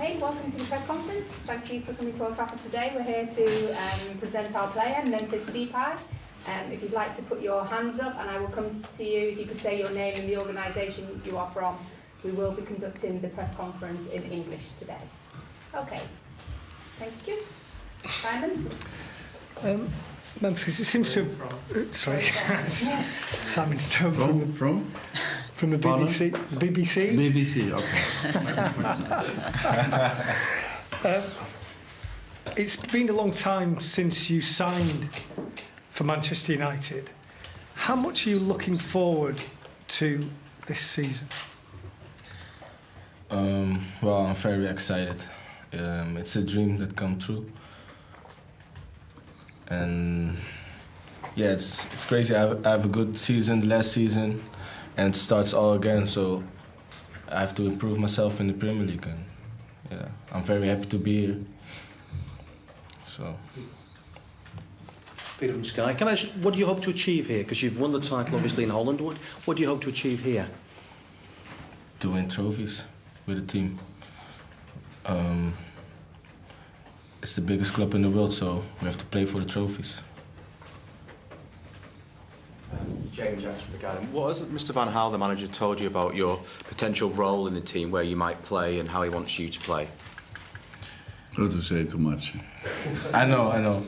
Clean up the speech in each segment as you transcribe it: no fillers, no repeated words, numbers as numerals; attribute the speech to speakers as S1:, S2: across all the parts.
S1: Okay, welcome to the press conference. Thank you for coming to Old Trafford today. We're here to present our player, Memphis Depay. If you'd like to put your hands up, and I will come to you if you could say your name and the organisation you are from. We will be conducting the press conference in English today. Okay, thank you. Simon?
S2: Memphis, it seems to have... Sorry, Simon Stone from the BBC. BBC?
S3: BBC, okay.
S2: It's been a long time since you signed for Manchester United. How much are you looking forward to this season?
S3: Well, I'm very excited. It's a dream that come true. And yeah, it's crazy. I have a good season last season, and it starts all again. So I have to improve myself in the Premier League, and yeah, I'm very happy to be here. So.
S4: Peter from Sky, what do you hope to achieve here? Because you've won the title, obviously, in Holland. What do you hope to achieve here?
S3: To win trophies with the team. It's the biggest club in the world, so we have to play for the trophies.
S5: James Jackson from The Guardian. What has Mr Van Gaal, the manager, told you about your potential role in the team, where you might play and how he wants you to play?
S6: Not to say too much.
S3: I know.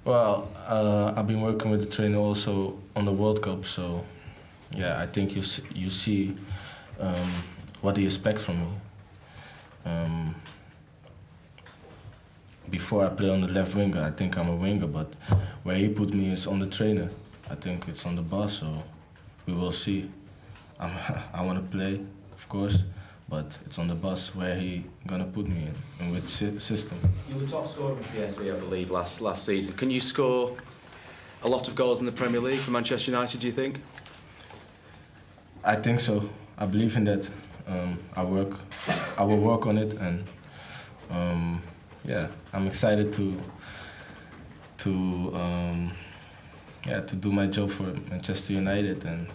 S3: Well, I've been working with the trainer also on the World Cup, so yeah, I think you see what he expects from me. Before I play on the left winger, I think I'm a winger, but where he put me is on the trainer. I think it's on the boss, so we will see. I want to play, of course, but it's on the boss where he gonna put me in which system.
S5: You were top scorer for PSV, I believe, last season. Can you score a lot of goals in the Premier League for Manchester United, do you think?
S3: I think so. I believe in that. I will work on it, and yeah, I'm excited to do my job for Manchester United and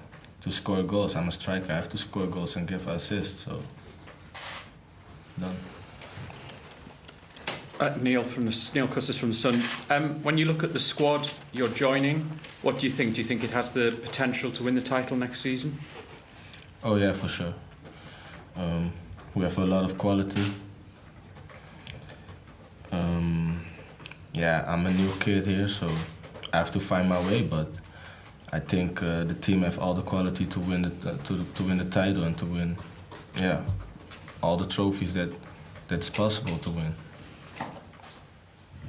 S3: to score goals. I'm a striker. I have to score goals and give assists. So done.
S7: Neil Custis from the Sun. When you look at the squad you're joining, what do you think? Do you think it has the potential to win the title next season?
S3: Oh yeah, for sure. We have a lot of quality. Yeah, I'm a new kid here, so I have to find my way. But I think the team have all the quality to win the title and to win, yeah, all the trophies that's possible to win.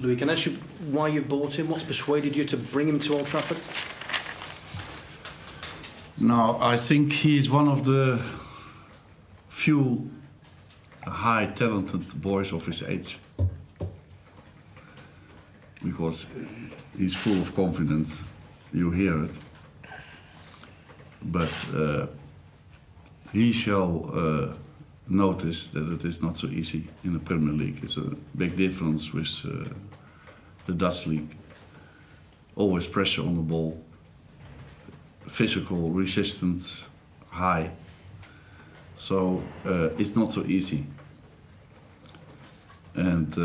S4: Louis, can I ask you why you bought him? What's persuaded you to bring him to Old Trafford?
S6: Now, I think he's one of the few high talented boys of his age, because he's full of confidence. You hear it, but he shall notice that it is not so easy in the Premier League. It's a big difference with the Dutch league. Always pressure on the ball, physical resistance high. So it's not so easy. And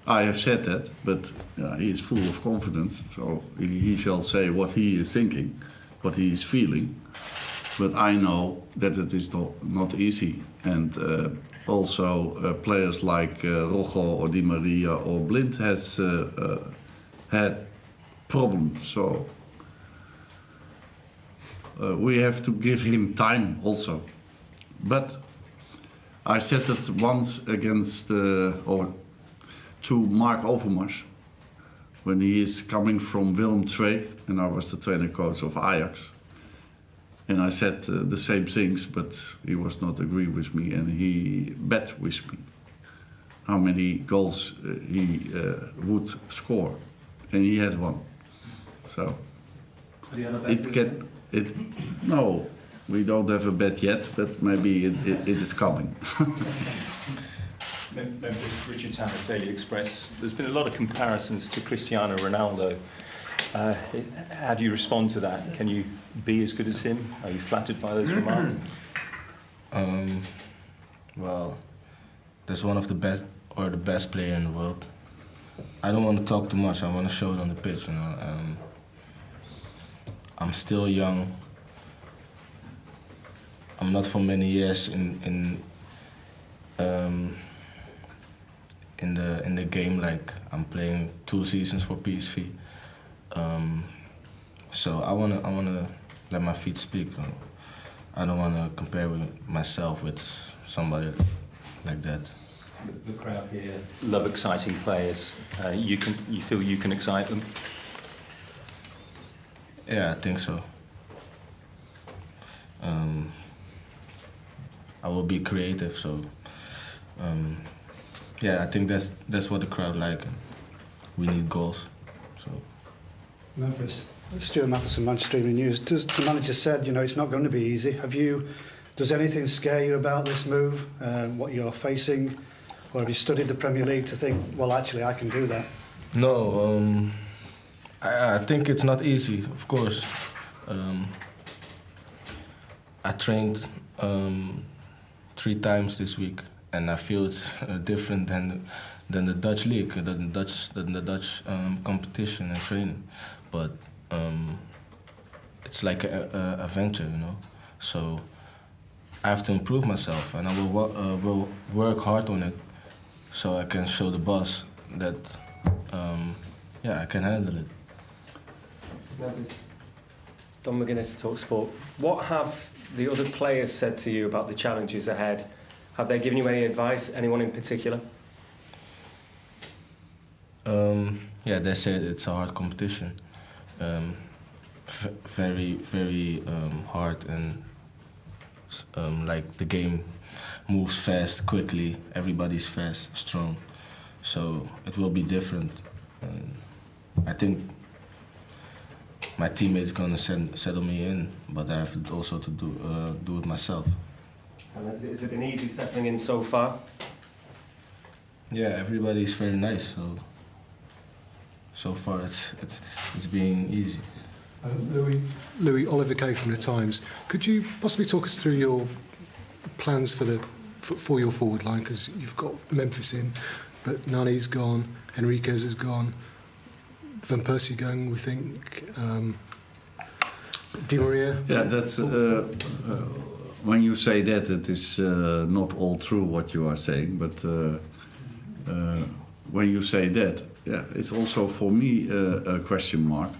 S6: I have said that, but he is full of confidence, so he shall say what he is thinking, what he is feeling. But I know that it is not easy. And also players like Rojo or Di Maria or Blind has had problems. So we have to give him time also. But I said that once against or to Mark Overmars, when he is coming from Willem II, and I was the trainer coach of Ajax. And I said the same things, but he was not agree with me, and he bet with me how many goals he would score, and he has one. So no, we don't have a bet yet, but maybe it is coming.
S8: Richard Town of Daily Express. There's been a lot of comparisons to Cristiano Ronaldo. How do you respond to that? Can you be as good as him? Are you flattered by those remarks?
S3: Well, that's one of the best or the best player in the world. I don't want to talk too much. I want to show it on the pitch. You know, I'm still young. I'm not for many years in the game. Like I'm playing 2 seasons for PSV. So I wanna let my feet speak. I don't wanna compare myself with somebody like that.
S8: The crowd here love exciting players. You feel you can excite them?
S3: Yeah, I think so. I will be creative, so yeah, I think that's what the crowd like. We need goals, so.
S9: Memphis. Stuart Matheson, Manchester Evening News. The manager said, you know, it's not going to be easy. Does anything scare you about this move, what you're facing? Or have you studied the Premier League to think, well, actually, I can do that?
S3: No, I think it's not easy, of course. I trained 3 times this week, and I feel it's different than the Dutch league, than the Dutch competition and training. But it's like a venture, you know. So I have to improve myself, and I will work hard on it, so I can show the boss that yeah, I can handle it.
S10: Don McGuinness, TalkSport. What have the other players said to you about the challenges ahead? Have they given you any advice? Anyone in particular?
S3: Yeah, they said it's a hard competition. Very, very hard, and like the game moves fast, quickly. Everybody's fast, strong. So it will be different. I think my teammates gonna settle me in, but I have also to do it myself.
S10: And has it been easy settling in so far?
S3: Yeah, everybody's very nice. So far it's been easy.
S11: Louis, Oliver Kay from the Times. Could you possibly talk us through your plans for your forward line? Because you've got Memphis in, but Nani's gone, Henriquez is gone, Van Persie going, we think. Di Maria.
S6: Yeah, that's when you say that, it is not all true what you are saying, but when you say that, yeah, it's also for me a question mark.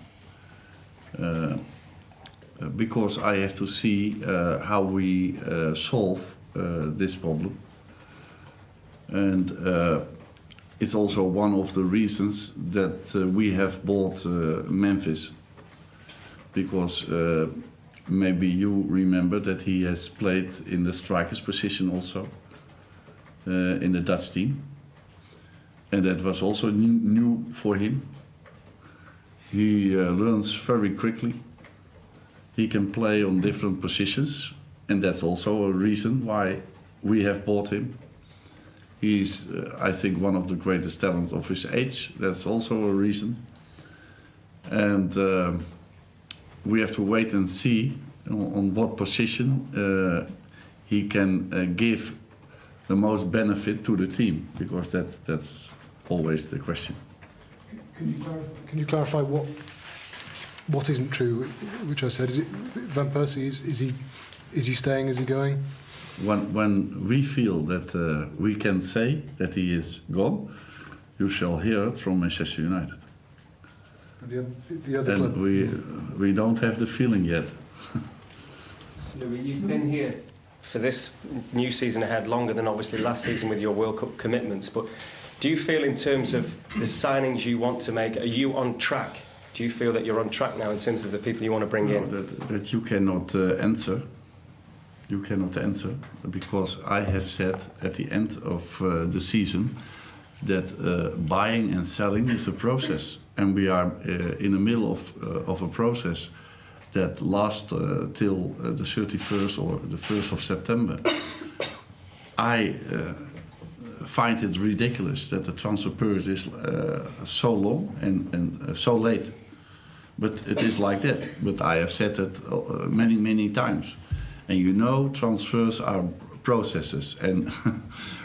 S6: Because I have to see how we solve this problem. And it's also one of the reasons that we have bought Memphis. Because maybe you remember that he has played in the striker's position also in the Dutch team. And that was also new for him. He learns very quickly. He can play on different positions, and that's also a reason why we have bought him. He's, I think, one of the greatest talents of his age. That's also a reason. And we have to wait and see on what position he can give the most benefit to the team, because that's always the question.
S11: Can you clarify what isn't true, which I said? Is it Van Persie? Is he staying? Is he going?
S6: When we feel that we can say that he is gone, you shall hear it from Manchester United.
S11: The other
S6: and
S11: club?
S6: we don't have the feeling yet.
S10: Louis, you've been here for this new season ahead longer than obviously last season with your World Cup commitments, but do you feel in terms of the signings you want to make, are you on track? Do you feel that you're on track now in terms of the people you want to bring in?
S6: That you cannot answer. You cannot answer, because I have said at the end of the season that buying and selling is a process, and we are in the middle of a process that lasts till the 31st or the 1st of September. I find it ridiculous that the transfer period is so long and so late. But it is like that. But I have said it many times. And you know, transfers are processes. And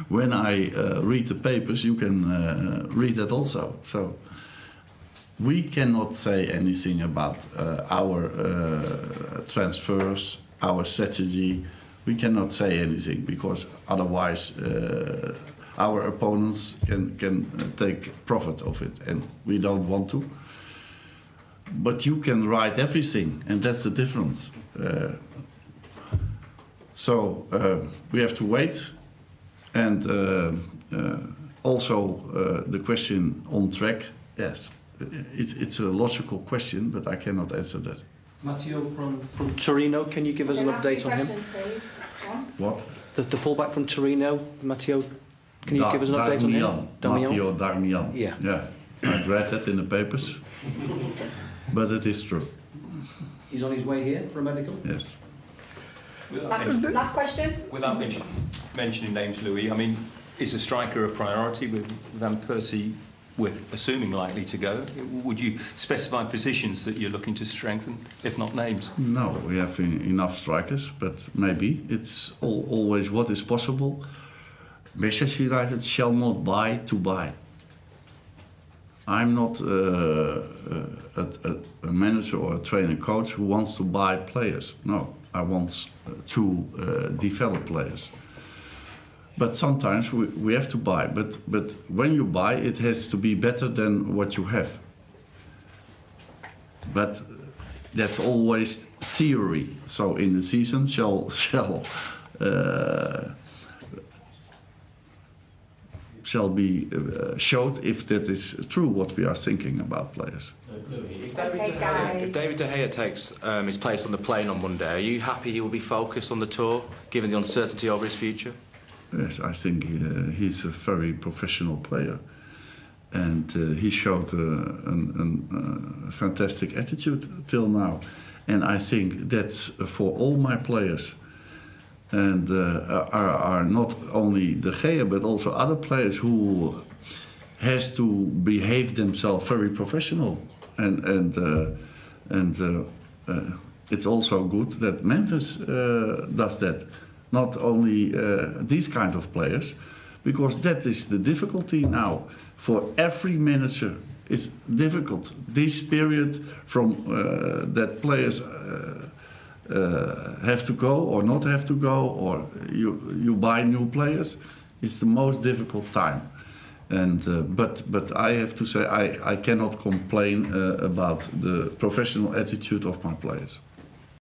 S6: when I read the papers, you can read that also. So we cannot say anything about our transfers, our strategy. We cannot say anything because otherwise our opponents can take profit of it, and we don't want to. But you can write everything, and that's the difference. So we have to wait, and also the question on track. Yes, it's a logical question, but I cannot answer that.
S4: Matteo from Torino, can you give us an update on him?
S6: What?
S4: The fullback from Torino, Matteo, can you give us an update on him?
S6: Matteo Darmian.
S4: Yeah.
S6: Yeah, I've read that in the papers, but it is true.
S4: He's on his way here for a medical?
S6: Yes.
S1: Last question.
S8: Without mentioning names, Louis, I mean, is a striker a priority with Van Persie, with assuming likely to go? Would you specify positions that you're looking to strengthen, if not names?
S6: No, we have enough strikers, but maybe it's always what is possible. Manchester United shall not buy to buy. I'm not a manager or a trainer coach who wants to buy players. No, I want to develop players. But sometimes we have to buy. But when you buy, it has to be better than what you have. But that's always theory. So in the season shall be showed if that is true what we are thinking about players.
S5: If David De Gea takes his place on the plane on Monday, are you happy he will be focused on the tour, given the uncertainty over his future?
S6: Yes, I think he's a very professional player, and he showed a fantastic attitude till now, and I think that's for all my players. And are not only De Gea but also other players who has to behave themselves very professional, and it's also good that Memphis does that. Not only these kind of players, because that is the difficulty now for every manager. It's difficult this period from that players. Have to go or not have to go, or you buy new players. It's the most difficult time, and but I have to say I cannot complain about the professional attitude of my players.